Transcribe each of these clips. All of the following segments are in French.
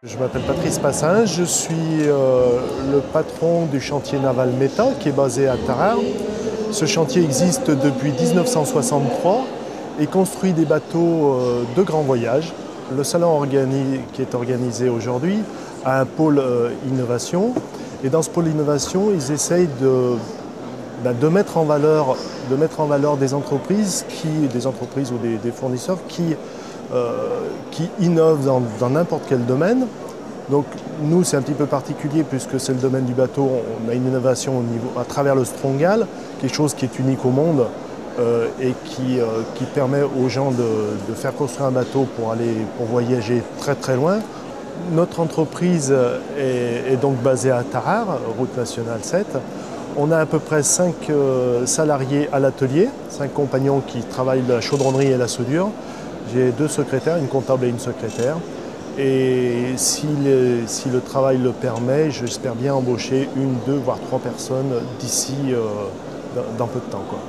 Je m'appelle Patrice Passin, je suis le patron du chantier naval Meta qui est basé à Tarare. Ce chantier existe depuis 1963 et construit des bateaux de grand voyage. Le salon qui est organisé aujourd'hui a un pôle innovation et dans ce pôle innovation, ils essayent de mettre en valeur des entreprises ou des fournisseurs qui innovent dans n'importe quel domaine. Donc nous, c'est un petit peu particulier puisque c'est le domaine du bateau. On a une innovation à travers le Strongal, quelque chose qui est unique au monde et qui permet aux gens de faire construire un bateau pour voyager très très loin. Notre entreprise est donc basée à Tarare, route nationale 7. On a à peu près 5 salariés à l'atelier, 5 compagnons qui travaillent la chaudronnerie et la soudure. J'ai 2 secrétaires, une comptable et une secrétaire. Et si le travail le permet, j'espère bien embaucher 1, 2, voire 3 personnes d'ici dans peu de temps, quoi.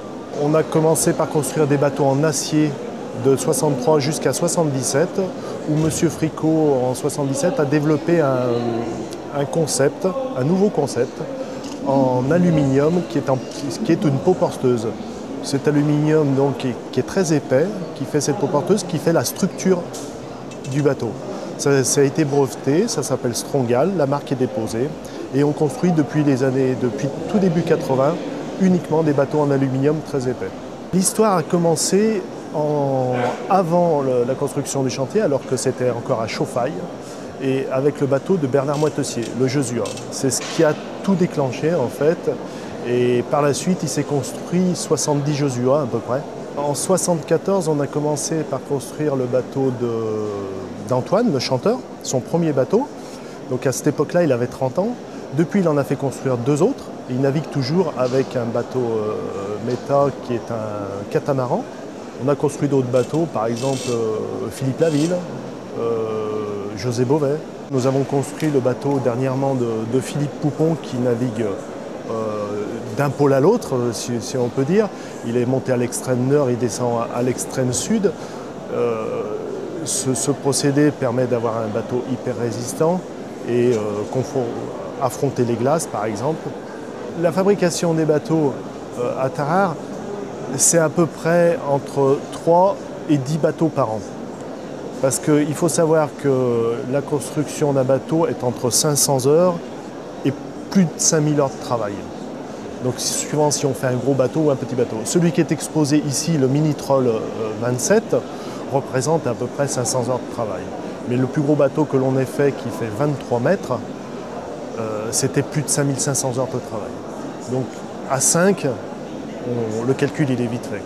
On a commencé par construire des bateaux en acier de 63 jusqu'à 77, où M. Fricot, en 77, a développé un nouveau concept en aluminium qui est une peau porteuse. Cet aluminium donc, qui est très épais, qui fait cette peau porteuse, qui fait la structure du bateau. Ça a été breveté, ça s'appelle Strongal, la marque est déposée et on construit depuis tout début 80 uniquement des bateaux en aluminium très épais. L'histoire a commencé avant la construction du chantier, alors que c'était encore à Chauffaille, et avec le bateau de Bernard Moitessier, le Josua. C'est ce qui a tout déclenché en fait. Et par la suite, il s'est construit 70 Josua à peu près. En 1974, on a commencé par construire le bateau d'Antoine, le chanteur, son premier bateau. Donc à cette époque-là, il avait 30 ans. Depuis, il en a fait construire 2 autres. Il navigue toujours avec un bateau Meta qui est un catamaran. On a construit d'autres bateaux, par exemple Philippe Laville, José Beauvais. Nous avons construit le bateau dernièrement de Philippe Poupon qui navigue d'un pôle à l'autre, si on peut dire. Il est monté à l'extrême nord, il descend à l'extrême sud. Ce procédé permet d'avoir un bateau hyper résistant et affronter les glaces, par exemple. La fabrication des bateaux à Tarare, c'est à peu près entre 3 et 10 bateaux par an. Parce qu'il faut savoir que la construction d'un bateau est entre 500 heures et plus de 5000 heures de travail. Donc suivant si on fait un gros bateau ou un petit bateau. Celui qui est exposé ici, le Mini-Troll 27, représente à peu près 500 heures de travail. Mais le plus gros bateau que l'on ait fait, qui fait 23 mètres, c'était plus de 5500 heures de travail. Donc à 5, le calcul il est vite fait.